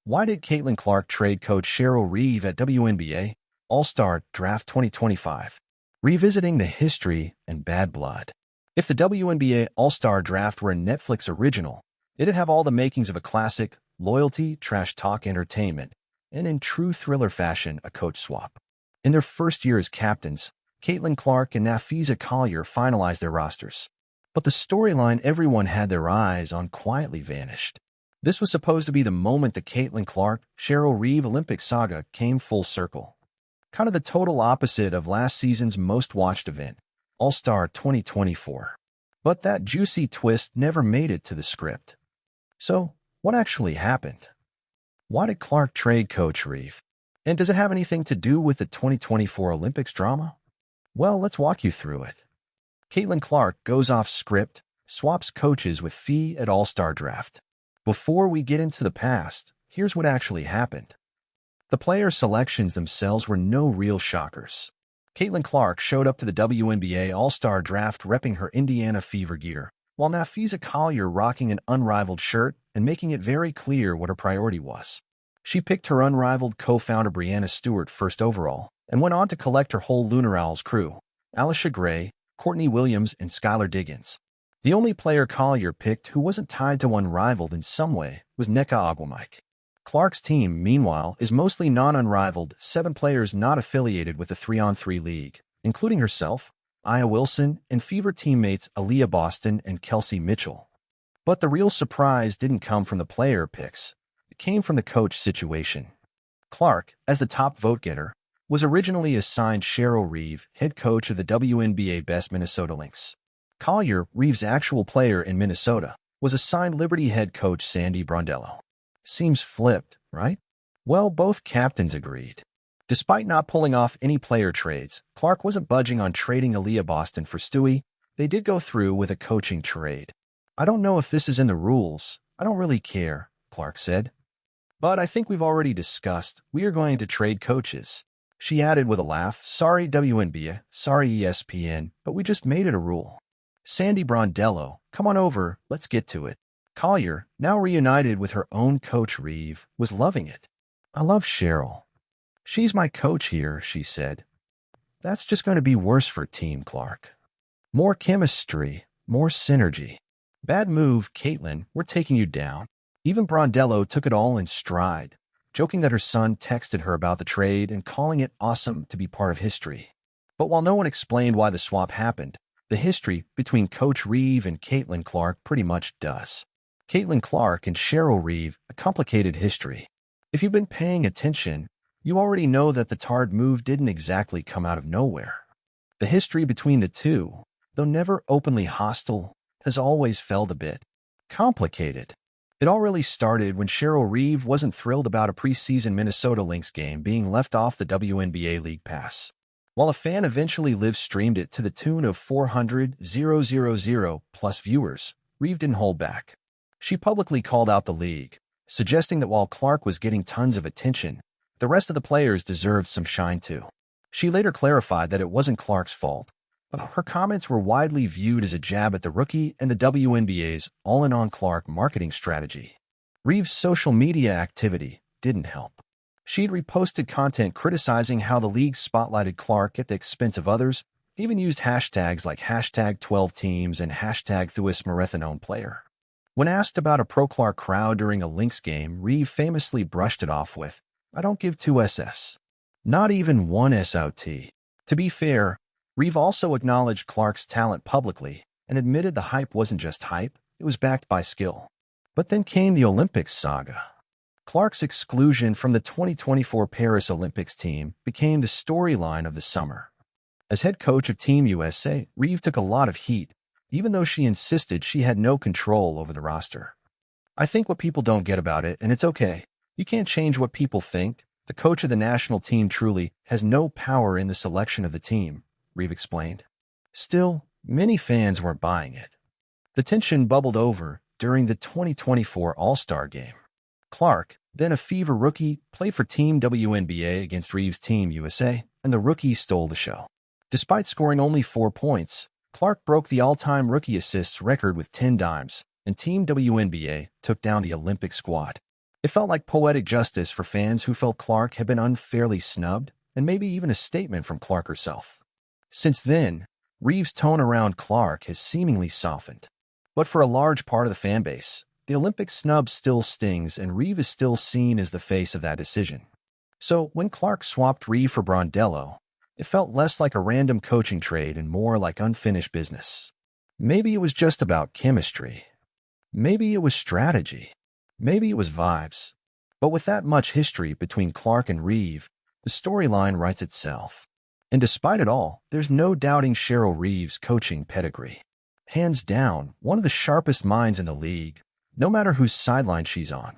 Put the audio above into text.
Why did Caitlin Clark trade coach Cheryl Reeve at Wnba All-Star Draft 2025? Revisiting the history and bad blood. If the Wnba All-Star Draft were a Netflix original, it'd have all the makings of a classic, loyalty, trash talk entertainment, and in true thriller fashion, a coach swap. In their first year as captains, Caitlin Clark and Napheesa Collier finalized their rosters. But the storyline everyone had their eyes on quietly vanished. This was supposed to be the moment the Caitlin Clark-Cheryl Reeve Olympic saga came full circle. Kind of the total opposite of last season's most-watched event, All-Star 2024. But that juicy twist never made it to the script. So, what actually happened? Why did Clark trade Coach Reeve? And does it have anything to do with the 2024 Olympics drama? Well, let's walk you through it. Caitlin Clark goes off script, swaps coaches with Phee at All-Star Draft. Before we get into the past, here's what actually happened. The player selections themselves were no real shockers. Caitlin Clark showed up to the Wnba All-Star Draft repping her Indiana Fever gear, while Napheesa Collier rocking an unrivaled shirt and making it very clear what her priority was. She picked her unrivaled co-founder Brianna Stewart first overall and went on to collect her whole Lunar Owls crew, Alicia Gray, Courtney Williams, and Skylar Diggins. The only player Collier picked who wasn't tied to unrivaled in some way was Wnba. Clark's team, meanwhile, is mostly non-unrivaled, 7 players not affiliated with the 3-on-3 league, including herself, Aya Wilson, and Fever teammates Aaliyah Boston and Kelsey Mitchell. But the real surprise didn't come from the player picks. It came from the coach situation. Clark, as the top vote-getter, was originally assigned Cheryl Reeve, head coach of the WNBA Best Minnesota Lynx. Collier, Reeve's actual player in Minnesota, was assigned Liberty head coach Sandy Brondello. Seems flipped, right? Well, both captains agreed. Despite not pulling off any player trades, Clark wasn't budging on trading Aaliyah Boston for Stewie. They did go through with a coaching trade. I don't know if this is in the rules. I don't really care, Clark said. But I think we've already discussed we are going to trade coaches. She added with a laugh, sorry WNBA, sorry ESPN, but we just made it a rule. Sandy Brondello, come on over, let's get to it. Collier, now reunited with her own coach Reeve, was loving it. I love Cheryl. She's my coach here, she said. That's just going to be worse for Team Clark. More chemistry, more synergy. Bad move, Caitlin, we're taking you down. Even Brondello took it all in stride, joking that her son texted her about the trade and calling it awesome to be part of history. But while no one explained why the swap happened, the history between Coach Reeve and Caitlin Clark pretty much does. Caitlin Clark and Cheryl Reeve, a complicated history. If you've been paying attention, you already know that the Tard move didn't exactly come out of nowhere. The history between the two, though never openly hostile, has always felt a bit complicated. It all really started when Cheryl Reeve wasn't thrilled about a preseason Minnesota Lynx game being left off the WNBA League Pass. While a fan eventually live-streamed it to the tune of 400,000 plus viewers, Reeve didn't hold back. She publicly called out the league, suggesting that while Clark was getting tons of attention, the rest of the players deserved some shine too. She later clarified that it wasn't Clark's fault, but her comments were widely viewed as a jab at the rookie and the WNBA's all-in-on Clark marketing strategy. Reeve's social media activity didn't help. She'd reposted content criticizing how the league spotlighted Clark at the expense of others, even used hashtags like #12teams and #ThuisMarathonPlayer. When asked about a pro-Clark crowd during a Lynx game, Reeve famously brushed it off with, I don't give 2 SS. Not even 1 SOT. To be fair, Reeve also acknowledged Clark's talent publicly and admitted the hype wasn't just hype, it was backed by skill. But then came the Olympics saga. Clark's exclusion from the 2024 Paris Olympics team became the storyline of the summer. As head coach of Team USA, Reeve took a lot of heat, even though she insisted she had no control over the roster. I think what people don't get about it, and it's okay, you can't change what people think. The coach of the national team truly has no power in the selection of the team, Reeve explained. Still, many fans weren't buying it. The tension bubbled over during the 2024 All-Star Game. Clark, then a Fever rookie, played for Team WNBA against Reeve's Team USA, and the rookie stole the show. Despite scoring only 4 points, Clark broke the all-time rookie assists record with 10 dimes, and Team WNBA took down the Olympic squad. It felt like poetic justice for fans who felt Clark had been unfairly snubbed, and maybe even a statement from Clark herself. Since then, Reeve's tone around Clark has seemingly softened. But for a large part of the fanbase, the Olympic snub still stings, and Reeve is still seen as the face of that decision. So when Clark swapped Reeve for Brondello, it felt less like a random coaching trade and more like unfinished business. Maybe it was just about chemistry. Maybe it was strategy. Maybe it was vibes. But with that much history between Clark and Reeve, the storyline writes itself. And despite it all, there's no doubting Cheryl Reeve's coaching pedigree. Hands down, one of the sharpest minds in the league, no matter whose sideline she's on.